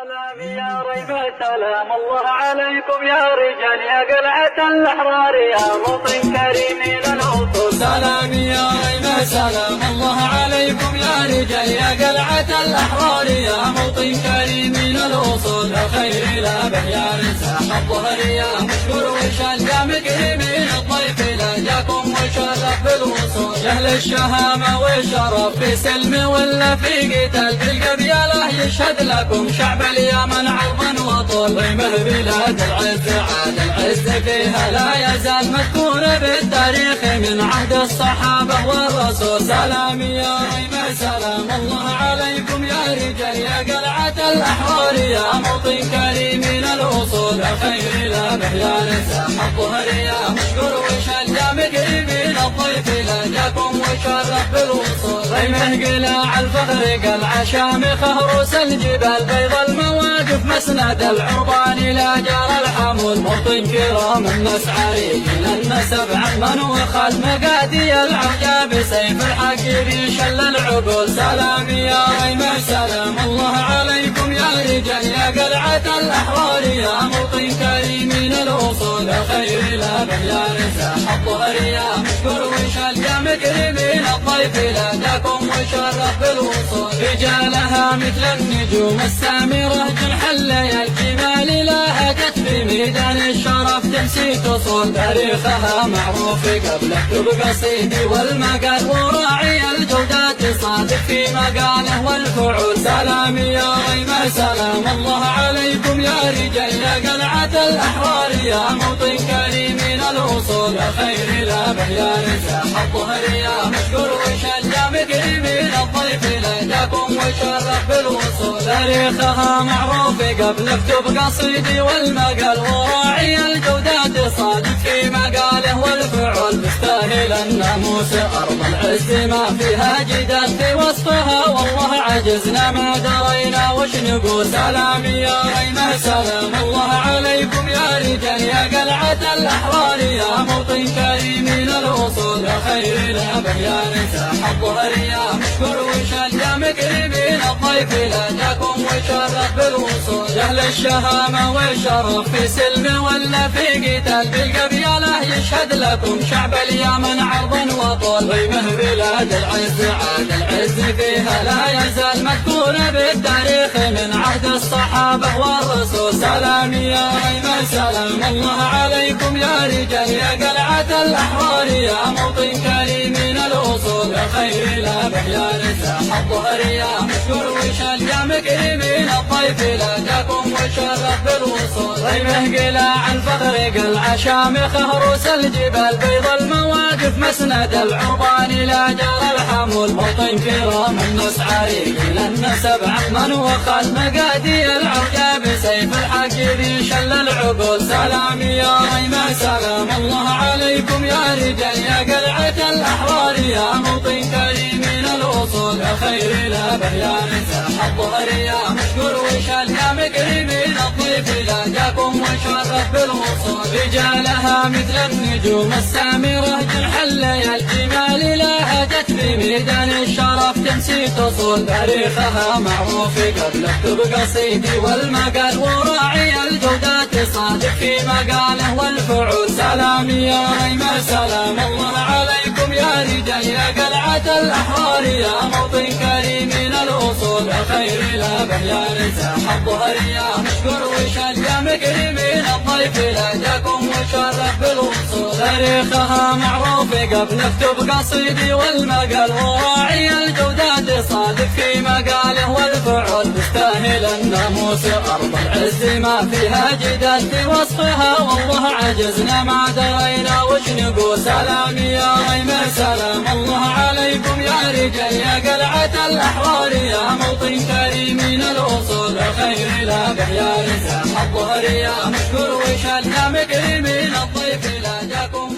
سلام يا ريبة سلام الله عليكم يا رجال يا قلعة الأحرار يا موطن كريم للوصول. سلام يا ريبة سلام الله عليكم يا رجال يا قلعة الأحرار يا موطن كريم للوصول. الخير لا به يا رزاق الظهر يا مشكور وشال يا مكرمين الضيف لا جاكم وشرف بالوصول. جهل الشهامة والشرف في سلم ولا في قتال بالقبيلة يشهد لكم شعب اليمن عرضا وطول. ضيمه بلاد العز عاد العز فيها لا يزال مذكور بالتاريخ من عهد الصحابة والرسول. سلام يا ريمة سلام الله عليكم يا رجال يا قلعة الأحرار يا موطن كريم الوصول. الخير لا به يا رزاق الظهر يا مشكور وشال يا مقربين الضيف لا جاكم وشرف بالوصول. ريمه قلاع الفخر قلعة شامخة روس الجبال بيض المواقف مسند العربان لا جار الحمول. موطن كرام الناس عريقين النسب عمن وخال مقادي العرجاب سيف الحق بيشل العقول. سلام يا ريمه سلام الله عليكم يا رجال يا قلعة الأحرار يا موطن كريم الوصول. الخير لا به يا رزاق الظهر يا مشكور وشال يا مكرمين الضيف لا جاكم وشرف بالوصول. رجالها مثل النجوم السامرة جنح الليل الجمال لا هجت في ميدان الشرف تمسي تصول. تاريخها معروف قبل اكتب قصيدي والمقال وراعي الجودات صادق في مقاله والفعول. سلام يا ريمه سلام الله عليكم يا رجال يا قلعة الأحرار يا موطن كريم الوصول. الخير لا به يا رزاق الظهر يا مشكور وشال يا مقرمين الضيف لا جاكم وشرف بالوصول. تاريخها معروف قبل اكتب قصيدي والمقال وراعي الجودات صادق في مقاله والفعول. تستاهل الناموس أرض العز ما فيها جدال في وصفها والله عجزنا ما درينا وش نقول. سلام يا ريمه سلام الله عليكم يا رجال يا قلعة الأحرار يا موطن كريم الوصول. الخير لا به يا رزاق الظهر يا مشكور وشال يا مكرمين الضيف لا جاكم وشرف بالوصول. جهل الشهامة والشرف في سلم ولا في قتال بالقبيلة يشهد لكم شعب اليمن عرضا وطول. ريمه بلاد العز عاد العز فيها لا يزال مذكور بالتاريخ من عهد الصحابة والرسول. سلام يا ريمه سلام الله عليكم يا رجال يا قلعة الأحرار يا موطن كريم الوصول. الخير لا به يا رزاق الظهر يا مشكور وشال يا مكرمين الضيف لا جاكم وشرف بالوصول. ريمه قلاع الفخر قلعة شامخة روس الجبال بيض المواقف مسند العربان لا جار الحمول. موطن كرام الناس عريقين النسب عمن وخال مقادي العرجاب سيف الحق بيشل العقول. سلام يا ريمه سلام الله عليكم يا رجال يا قلعة الأحرار يا موطن كريم الوصول. الخير لا به يا رزاق الظهر يا مشكور وشال يا مكرمين الضيف لا جاكم وشرف بالوصول. رجالها مثل النجوم السامرة جنح الليل الجمال لا هجت في ميدان الشرف تمسي تصول. تاريخها معروف قبل اكتب قصيدي والمقال وراعي الجودات صادق في مقاله والفعول. سلام يا ريمه سلام الله عليكم يا رجال يا قلعة الأحرار يا موطن كريم الوصول. الخير لا به يا رزاق الظهر يا مشكور وشال يا مكرمين الضيف لا جاكم وشرف بالوصول. تاريخها معروف قبل اكتب قصيدي والمقال وراعي الجودات صادق في مقاله والفعول. تستاهل الناموس أرض العز ما فيها جدال في وصفها والله عجزنا ما درينا وش نقول. سلام يا ريمه سلام الله عليكم يا رجال يا قلعة الأحرار يا موطن كريم الوصول. الخير لا به يا رزاق الظهر يا مشكور وشال يا مكرمين الضيف لا جاكم